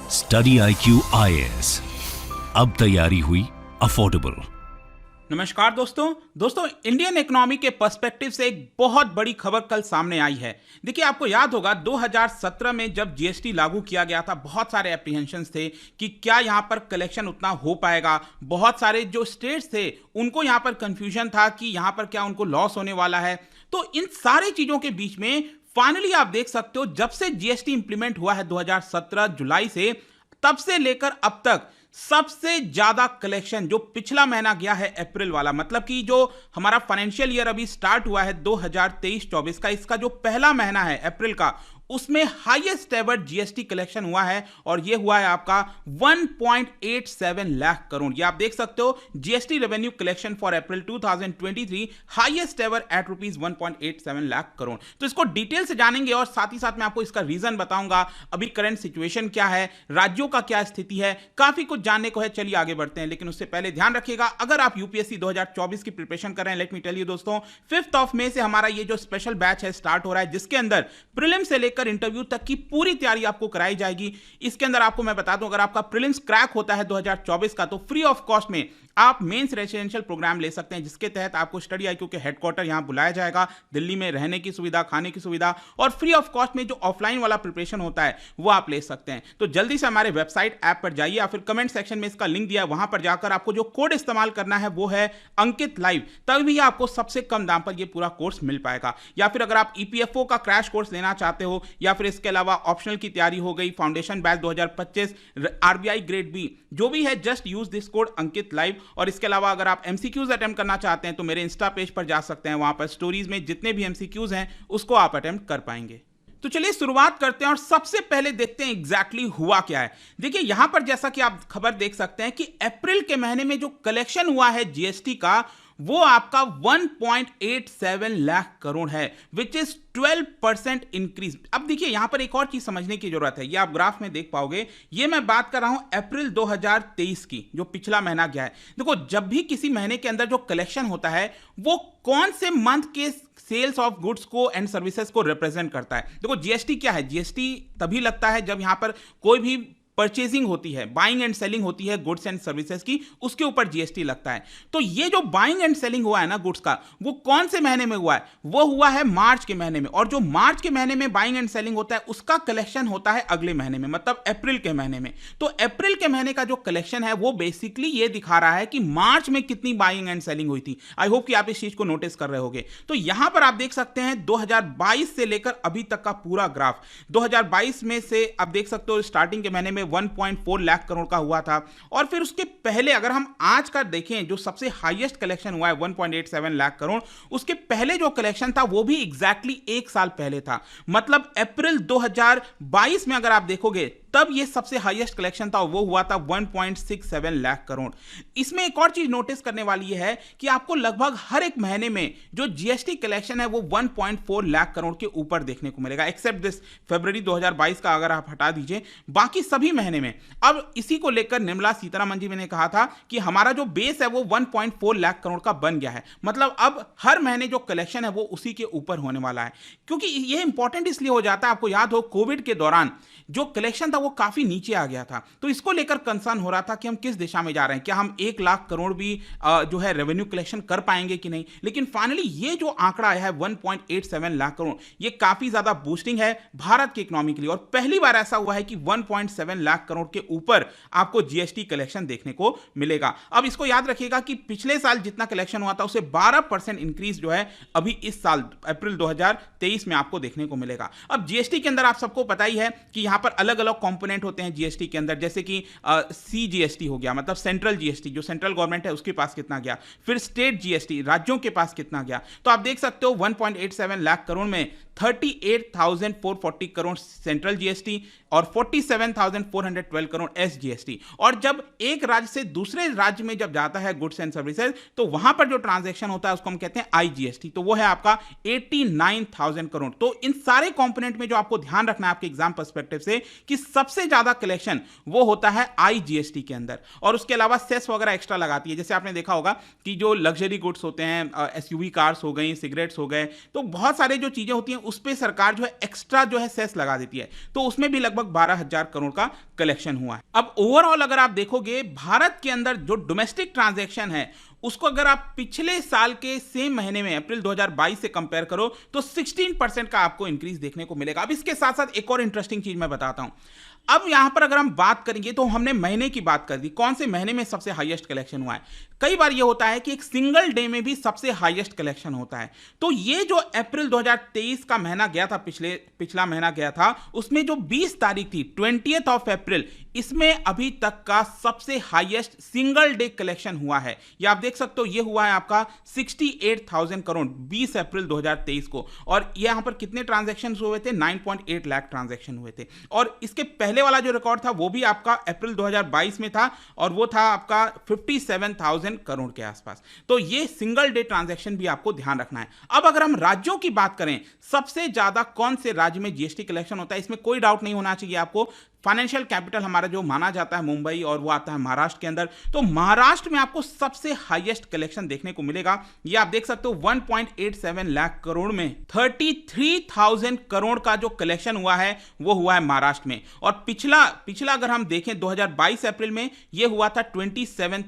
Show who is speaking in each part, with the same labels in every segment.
Speaker 1: Study IQ IAS, अब तैयारी हुई अफोर्डेबल।
Speaker 2: नमस्कार दोस्तों इंडियन इकोनॉमी के पर्सपेक्टिव से एक बहुत बड़ी खबर कल सामने आई है। देखिए, आपको याद होगा 2017 में जब जीएसटी लागू किया गया था, बहुत सारे एप्रीहेंशंस थे कि क्या यहां पर कलेक्शन उतना हो पाएगा। बहुत सारे जो स्टेट्स थे उनको यहां पर कंफ्यूजन था कि यहां पर क्या उनको लॉस होने वाला है। तो इन सारी चीजों के बीच में फाइनली आप देख सकते हो, जब से जीएसटी इंप्लीमेंट हुआ है 2017 जुलाई से, तब से लेकर अब तक सबसे ज्यादा कलेक्शन जो पिछला महीना गया है अप्रैल वाला, मतलब कि जो हमारा फाइनेंशियल ईयर अभी स्टार्ट हुआ है 2023-24 का, इसका जो पहला महीना है अप्रैल का, उसमें हाईएस्ट एवर जीएसटी कलेक्शन हुआ है और यह हुआ है आपका 1.87 लाख करोड़। ये आप देख सकते हो, GST revenue collection for April 2023 highest ever eight rupees 1.87 lakh crore. तो इसको डिटेल से जानेंगे और साथ ही साथ मैं आपको इसका रीजन बताऊंगा, अभी करंट सिचुएशन क्या है, राज्यों का क्या स्थिति है, काफी कुछ जानने को है। चलिए आगे बढ़ते हैं, लेकिन उससे पहले ध्यान रखिएगा, अगर आप यूपीएससी 2024 की प्रिपरेशन कर रहे हैं, लेट मी टेल यू दोस्तों, 5 मई से हमारा ये जो स्पेशल बैच है स्टार्ट हो रहा है, जिसके अंदर प्रीलिम्स से लेकर इंटरव्यू तक की पूरी तैयारी आपको कराई जाएगी। इसके अंदर आपको मैं बता दूं, अगर आपका प्रीलिम्स क्रैक होता है 2024 का, तो फ्री ऑफ कॉस्ट में आप मेंस रेजिडेंशियल प्रोग्राम ले सकते हैं, जिसके तहत आपको स्टडी IQ के हेडक्वार्टर यहां बुलाया जाएगा, दिल्ली में रहने की सुविधा, खाने की सुविधा, और फ्री ऑफ कॉस्ट में जो ऑफलाइन वाला प्रिपरेशन होता है वो आप ले सकते हैं। तो जल्दी से हमारे वेबसाइट ऐप पर जाइए या फिर कमेंट सेक्शन में इसका लिंक दिया है, वहां पर जाकर आपको जो कोड इस्तेमाल करना है वो है अंकित लाइव, तभी आपको सबसे कम दाम पर ये पूरा कोर्स मिल पाएगा। या फिर अगर आप EPFO का क्रैश कोर्स लेना चाहते हो, या फिर इसके अलावा ऑप्शनल की तैयारी हो गई, foundation batch 2025, RBI grade B, जो भी है, just use this code Ankit live. और इसके अलावा अगर आप MCQs अटेम्प्ट करना चाहते हैं तो मेरे इंस्टा पेज पर जा सकते हैं, वहां पर स्टोरीज में जितने भी MCQs हैं उसको आप अटेम्प्ट कर पाएंगे। तो चलिए शुरुआत करते हैं और सबसे पहले देखते हैं एग्जैक्टली हुआ क्या है। देखिए, यहां पर जैसा कि आप खबर देख सकते हैं कि अप्रैल के महीने में जो कलेक्शन हुआ है जीएसटी का, वो आपका 1.87 लाख करोड़ है, विच इज 12% इंक्रीज। अब देखिए, यहां पर एक और चीज समझने की जरूरत है, ये आप ग्राफ में देख पाओगे। ये मैं बात कर रहा हूं अप्रैल 2023 की, जो पिछला महीना गया है। देखो, जब भी किसी महीने के अंदर जो कलेक्शन होता है वो कौन से मंथ के सेल्स ऑफ गुड्स को एंड सर्विसेज को रिप्रेजेंट करता है। देखो, जीएसटी क्या है, जीएसटी तभी लगता है जब यहां पर कोई भी परचेजिंग होती है, बाइंग एंड सेलिंग होती है गुड्स एंड सर्विसेज की, उसके ऊपर जीएसटी लगता है। तो ये जो बाइंग एंड सेलिंग हुआ है ना गुड्स का, वो कौन से महीने में हुआ है, वो हुआ है मार्च के महीने में। और जो मार्च के महीने में बाइंग एंड सेलिंग होता है, उसका कलेक्शन होता है अगले महीने में, मतलब अप्रैल के महीने में। तो अप्रैल के महीने का जो कलेक्शन है वो बेसिकली ये दिखा रहा है कि मार्च में कितनी बाइंग एंड सेलिंग हुई थी। आई होप कि आप इस चीज को नोटिस कर रहे होंगे। तो यहां पर आप देख सकते हैं 2022 से लेकर अभी तक का पूरा ग्राफ। 2022 में से आप देख सकते हो स्टार्टिंग के महीने में 1.4 लाख करोड़ का हुआ था, और फिर उसके पहले अगर हम आज का देखें, जो सबसे हाईएस्ट कलेक्शन हुआ है 1.87 लाख करोड़, उसके पहले जो कलेक्शन था वो भी एग्जैक्टली एक साल पहले था, मतलब अप्रैल 2022 में अगर आप देखोगे तब ये सबसे हाईएस्ट कलेक्शन था, वो हुआ था 1.67 लाख करोड़। इसमें एक और चीज नोटिस करने वाली है कि आपको लगभग हर एक महीने में जो जीएसटी कलेक्शन है वो 1.4 लाख करोड़ के ऊपर देखने को मिलेगा, एक्सेप्ट दिस फरवरी 2022 का अगर आप हटा दीजिए, बाकी सभी महीने में। अब इसी को लेकर निर्मला सीतारमण जी ने कहा था कि हमारा जो बेस है वो 1.4 लाख करोड़ का बन गया है, मतलब अब हर महीने जो कलेक्शन है वो उसी के ऊपर होने वाला है। क्योंकि ये इंपॉर्टेंट इसलिए हो जाता है, आपको याद हो कोविड के दौरान जो कलेक्शन था वो काफी नीचे आ गया था, तो इसको लेकर कंसर्न हो रहा था कि हम किस दिशा में जा रहे हैं, क्या हम 1 लाख करोड़ भी जो है रेवेन्यू कलेक्शन कर पाएंगे कि नहीं। लेकिन फाइनली ये जो आंकड़ा आया है 1.87 लाख करोड़, ये काफी ज्यादा बूस्टिंग है भारत की इकोनॉमी के लिए, और पहली बार ऐसा हुआ है कि 1.7 लाख करोड़ के ऊपर आपको जीएसटी कलेक्शन देखने को मिलेगा। अब इसको याद रखिएगा कि पिछले साल जितना कलेक्शन हुआ था उसे 12% इंक्रीज जो है अभी इस साल अप्रैल 2023 में आपको देखने को मिलेगा। अब जीएसटी के अंदर आप सबको पता ही है कि यहां पर अलग अलग कंपोनेंट होते हैं जीएसटी के अंदर, जैसे कि CGST हो गया, मतलब सेंट्रल जीएसटी, जो सेंट्रल गवर्नमेंट है उसके पास कितना गया, फिर स्टेट जीएसटी, राज्यों के पास कितना गया। तो आप देख सकते हो 1.87 लाख करोड़ में 38,440 करोड़ सेंट्रल जीएसटी और 47,412 करोड़ SGST। और जब एक राज्य से दूसरे राज्य में जब जाता है गुड्स एंड सर्विसेज, तो वहां पर जो ट्रांजैक्शन होता है उसको हम कहते हैं IGST, तो वो है आपका 89,000 करोड़। तो इन सारे कंपोनेंट में जो आपको ध्यान रखना है आपके एग्जाम पर्सपेक्टिव से, कि सबसे ज्यादा कलेक्शन वो होता है आईजीएसटी के अंदर, और उसके अलावा सेस वगैरह एक्स्ट्रा लगाती है। जैसे आपने देखा होगा कि जो लग्जरी गुड्स होते हैं, एसयूवी कार्स हो गई, सिगरेट्स हो गए, तो बहुत सारे जो चीजें होती हैं उस पर सरकार जो है एक्स्ट्रा जो है सेस लगा देती है, तो उसमें भी लगभग 12,000 करोड़ का कलेक्शन हुआ है। अब ओवरऑल अगर आप देखोगे भारत के अंदर जो डोमेस्टिक ट्रांजैक्शन है उसको अगर आप पिछले साल के सेम महीने में अप्रैल 2022 से कंपेयर करो तो 16% का आपको इंक्रीज देखने को मिलेगा। अब इसके साथ साथ एक और इंटरेस्टिंग चीज मैं बताता हूं। अब यहां पर अगर हम बात करेंगे तो हमने महीने की बात कर दी, कौन से महीने में सबसे हाईएस्ट कलेक्शन हुआ है। कई बार यह होता है कि एक सिंगल डे में भी सबसे हाईएस्ट कलेक्शन होता है। तो ये जो अप्रैल 2023 का महीना गया था, पिछला महीना गया था, उसमें जो 20 तारीख थी 20th ऑफ अप्रैल, इसमें अभी तक का सबसे हाईएस्ट सिंगल डे कलेक्शन हुआ है। ये आप देख सकते हो, ये हुआ है आपका 68,000 करोड़ 20 अप्रैल 2023 को। और यहां पर कितने ट्रांजैक्शन हुए थे? 9.8 लाख ट्रांजैक्शन हुए थे। और इसके पहले वाला जो रिकॉर्ड था वो भी आपका अप्रैल 2022 में था, और वो था आपका 57,000 करोड़ के आसपास। तो ये सिंगल डे ट्रांजैक्शन भी आपको ध्यान रखना है। अब अगर हम राज्यों की बात करें, सबसे ज्यादा कौन से राज्य में जीएसटी कलेक्शन होता है, इसमें कोई डाउट नहीं होना चाहिए आपको। फाइनेंशियल कैपिटल हमारा जो माना जाता है मुंबई, और वो आता है महाराष्ट्र के अंदर। तो महाराष्ट्र में आपको सबसे हाईएस्ट कलेक्शन देखने को मिलेगा। ये आप देख सकते हो 1.87 लाख करोड़ में 33,000 करोड़ का जो कलेक्शन हुआ है वो हुआ है महाराष्ट्र में। और पिछला अगर हम देखें 2022 अप्रैल में ये हुआ था 27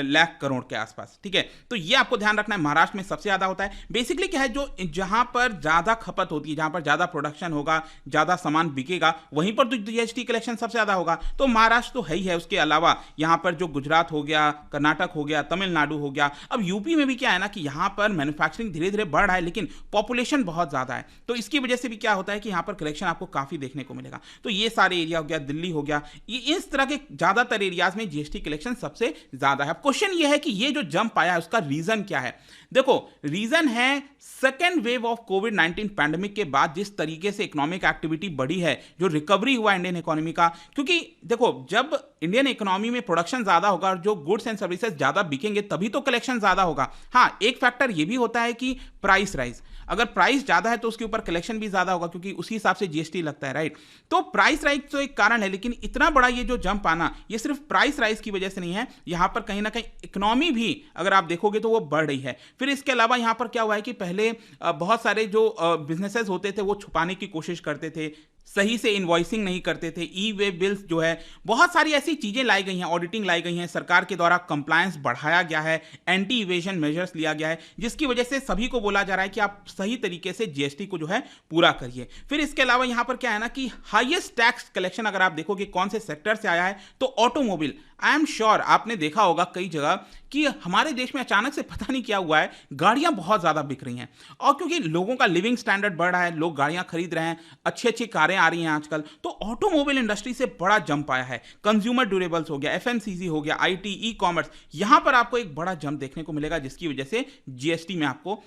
Speaker 2: लाख करोड़ के आसपास। ठीक है, तो ये आपको ध्यान रखना है, महाराष्ट्र में सबसे ज्यादा होता है। बेसिकली क्या है, जो जहां पर ज्यादा खपत होती है, जहां पर ज्यादा प्रोडक्शन होगा, ज्यादा सामान बिकेगा, वहीं पर तो जीएसटी कलेक्शन सबसे ज्यादा होगा। तो महाराष्ट्र तो है ही है, उसके अलावा यहां पर जो गुजरात हो गया, कर्नाटक हो गया, तमिलनाडु हो गया। अब यूपी में भी क्या है ना कि यहां पर मैन्युफैक्चरिंग धीरे धीरे बढ़ रहा है, लेकिन पॉपुलेशन बहुत ज्यादा है, तो इसकी वजह से भी क्या होता है कि यहां पर कलेक्शन आपको काफी देखने को मिलेगा। तो ये सारे एरिया हो गया, दिल्ली हो गया, ये इस तरह के ज्यादातर एरियाज में जीएसटी कलेक्शन सबसे ज्यादा है। क्वेश्चन ये है कि ये जो जंप आया है उसका रीजन क्या है। देखो, रीजन है second wave of covid pandemic के बाद जिस तरीके से इकोनॉमिक एक्टिविटी बढ़ी है, जो रिकवरी हुआ इंडियन इकोनॉमी का। क्योंकि देखो, जब इंडियन इकोनॉमी में प्रोडक्शन ज्यादा होगा और जो गुड्स एंड सर्विसेज ज्यादा बिकेंगे तभी तो कलेक्शन ज्यादा होगा। हाँ, एक फैक्टर ये भी होता है कि प्राइस राइज, अगर प्राइस ज्यादा है तो उसके ऊपर कलेक्शन भी ज्यादा होगा, क्योंकि उसी हिसाब से जीएसटी लगता है, राइट। तो प्राइस राइज तो एक कारण है, लेकिन इतना बड़ा ये जो जंप आना, ये सिर्फ प्राइस राइज की वजह से नहीं है, यहां पर कहीं ना कहीं इकोनॉमी भी अगर आप देखोगे तो वो बढ़ रही है। फिर इसके अलावा यहां पर क्या हुआ है कि पहले बहुत सारे जो बिजनेसेस होते थे वो छुपाने की कोशिश करते थे, सही से इनवॉइसिंग नहीं करते थे, ई वे बिल्स जो है, बहुत सारी ऐसी चीजें लाई गई हैं, ऑडिटिंग लाई गई हैं, सरकार के द्वारा कंप्लायंस बढ़ाया गया है, एंटी इवेजन मेजर्स लिया गया है, जिसकी वजह से सभी को बोला जा रहा है कि आप सही तरीके से जीएसटी को जो है पूरा करिए। फिर इसके अलावा यहां पर क्या है ना कि हाईएस्ट टैक्स कलेक्शन अगर आप देखोगे कौन से सेक्टर से आया है, तो ऑटोमोबाइल। आई एम श्योर आपने देखा होगा कई जगह कि हमारे देश में अचानक से पता नहीं क्या हुआ है, गाड़ियां बहुत ज्यादा बिक रही हैं, और क्योंकि लोगों का लिविंग स्टैंडर्ड बढ़ रहा है, लोग गाड़ियां खरीद रहे हैं, अच्छी अच्छी कारें आ रही हैं आजकल, तो ऑटोमोबाइल इंडस्ट्री से बड़ा जंप आया है। कंज्यूमर ड्यूरेबल्स हो गया, एफएमसीजी हो गया, आईटी, ई कॉमर्स, यहां पर आपको एक बड़ा जंप देखने को मिलेगा, जिसकी वजह से जीएसटी में आपको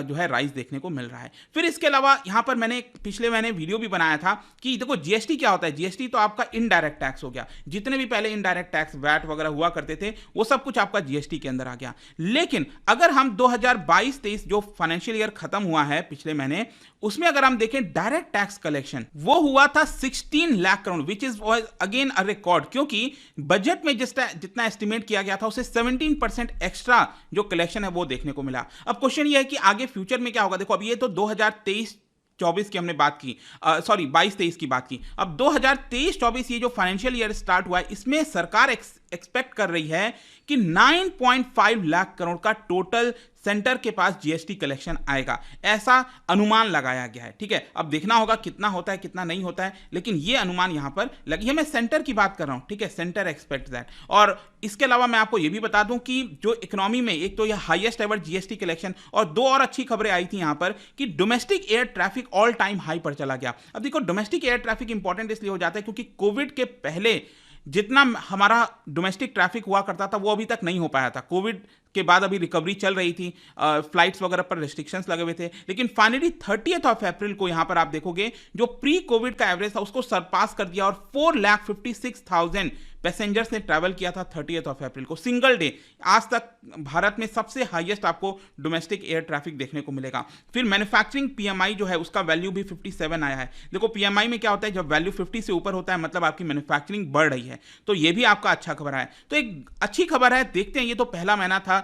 Speaker 2: जो है राइज देखने को मिल रहा है। फिर इसके अलावा यहां पर मैंने पिछले महीने वीडियो भी बनाया था कि देखो जीएसटी क्या होता है। जीएसटी तो आपका इनडायरेक्ट टैक्स हो गया, जितने भी पहले इनडायरेक्ट टैक्स, वैट वगैरह हुआ करते थे, वो सब कुछ आपका जीएसटी के अंदर आ गया। लेकिन अगर हम 2022-23 जो फाइनेंशियल ईयर खत्म हुआ है पिछले महीने, उसमें अगर हम देखें डायरेक्ट टैक्स कलेक्शन, वो हुआ था 16 lakh crore, which is again a record, क्योंकि बजट में जितना एस्टिमेट किया गया था उसे 17% एक्स्ट्रा जो कलेक्शन है वो देखने को मिला। अब क्वेश्चन ये है कि आगे फ्यूचर में क्या होगा। देखो, अब ये तो 2023-24 की हमने बात की, सॉरी 22-23 की बात की। अब 2023-24 ये जो फाइनेंशियल ईयर स्टार्ट हुआ है, इसमें सरकार एक्सपेक्ट कर रही है कि 9.5 लाख करोड़ का टोटल सेंटर के पास जीएसटी कलेक्शन आएगा, ऐसा अनुमान लगाया गया है। ठीक है, अब देखना होगा कितना होता है कितना नहीं होता है, लेकिन ये अनुमान यहां पर लगी है। मैं सेंटर की बात कर रहा हूं, ठीक है, सेंटर एक्सपेक्ट दैट। और इसके अलावा मैं आपको ये भी बता दूं कि जो इकोनॉमी में एक तो ये हाईएस्ट एवर जीएसटी कलेक्शन, और दो और अच्छी खबरें आई थी यहां पर कि domestic air traffic all time high पर चला गया। अब देखो, डोमेस्टिक एयर ट्रैफिक इंपॉर्टेंट इसलिए हो जाता है क्योंकि कोविड के पहले जितना हमारा डोमेस्टिक ट्रैफिक हुआ करता था वो अभी तक नहीं हो पाया था। कोविड के बाद अभी रिकवरी चल रही थी, फ्लाइट्स वगैरह पर रिस्ट्रिक्शंस लगे हुए थे, लेकिन फाइनली 30th ऑफ अप्रैल को यहां पर आप देखोगे जो प्री कोविड का एवरेज था उसको सरपास कर दिया और 4,56,000 पैसेंजर्स ने ट्रैवल किया था 30th ऑफ अप्रैल को, सिंगल डे। आज तक भारत में सबसे हाईएस्ट आपको डोमेस्टिक एयर ट्रैफिक देखने को मिलेगा। फिर मैन्युफैक्चरिंग पीएमआई जो है उसका वैल्यू भी 57 आया है। देखो पीएमआई में क्या होता है, जब वैल्यू 50 से ऊपर होता है मतलब आपकी मैन्युफैक्चरिंग बढ़ रही है, तो ये भी आपका अच्छा खबर है। तो एक अच्छी खबर है, देखते हैं। ये तो पहला महीना था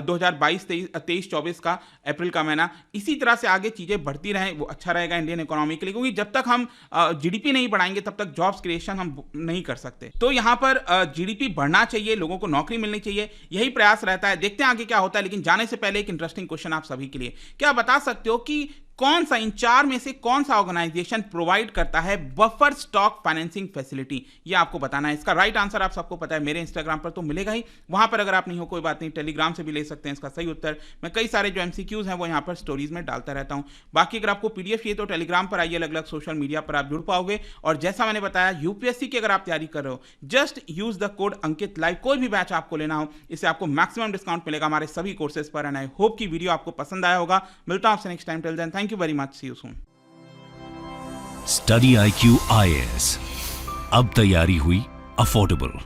Speaker 2: 2022-23-24 का, अप्रैल का महीना। इसी तरह से आगे चीजें बढ़ती रहें वो अच्छा रहेगा इंडियन इकोनॉमी के लिए, क्योंकि जब तक हम जीडीपी नहीं बढ़ाएंगे तब तक जॉब्स क्रिएशन हम नहीं कर सकते। तो यहाँ पर जीडीपी बढ़ना चाहिए, लोगों को नौकरी मिलनी चाहिए, यही प्रयास रहता है। देखते हैं आगे क्या होता है, लेकिन जाने से पहले एक इंटरेस्टिंग क्वेश्चन आप सभी के लिए, क्या बता सकते हो कि कौन सा इन चार में से कौन सा ऑर्गेनाइजेशन प्रोवाइड करता है बफर स्टॉक फाइनेंसिंग फैसिलिटी? ये आपको बताना है। इसका राइट आंसर आप सबको पता है, मेरे इंस्टाग्राम पर तो मिलेगा ही, वहां पर अगर आप नहीं हो कोई बात नहीं, टेलीग्राम से भी ले सकते हैं इसका सही उत्तर। मैं कई सारे जो एमसीक्यूज हैं वो यहाँ पर स्टोरीज में डालता रहता हूँ। बाकी अगर आपको पीडीएफ चाहिए तो टेलीग्राम पर आइए, अलग अलग सोशल मीडिया पर आप जुड़ पाओगे। और जैसा मैंने बताया, यूपीएससी की अगर आप तैयारी कर रहे हो, just use the code Ankit live. कोई भी बैच आपको लेना हो, इससे आपको मैक्सिमम डिस्काउंट मिलेगा हमारे सभी कोर्सेज पर। एंड आई होप कि वीडियो आपको पसंद आया होगा। मिलता हूं आपसे next time. Till then, thank you very much, see you soon.
Speaker 1: Study IQ IAS, अब तैयारी हुई अफोर्डेबल।